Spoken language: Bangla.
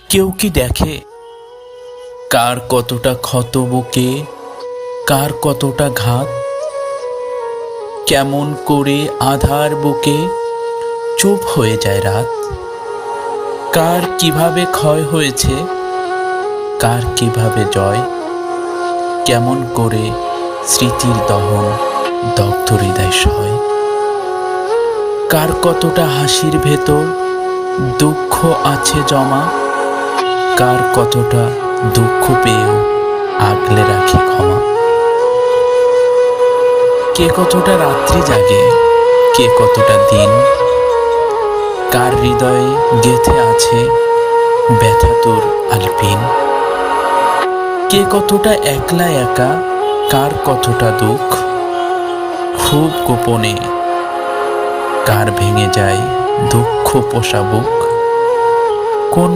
কেউ কি দেখে কার কতটা ক্ষত বুকে, কার কতটা ঘাত? কেমন করে আধার বুকে চুপ হয়ে যায় রাত? কার কিভাবে ক্ষয় হয়েছে, কার কিভাবে জয়? কেমন করে স্মৃতির দহন দগ্ধ হৃদয় সয়? কার কতটা হাসির ভেতর দুঃখ আছে জমা, কার কতটা দুঃখ পেয়েও আগলে রাখে ক্ষমা? কে কতটা রাত্রি জাগে, কে কতটা দিন, কার হৃদয়ে গেথে আছে ব্যথাতুর আলপিন? কে কতটা একলা একা, কার কতটা দুঃখ, খুব গোপনে কার ভেঙে যায় দুঃখ পোষা বুক? কোন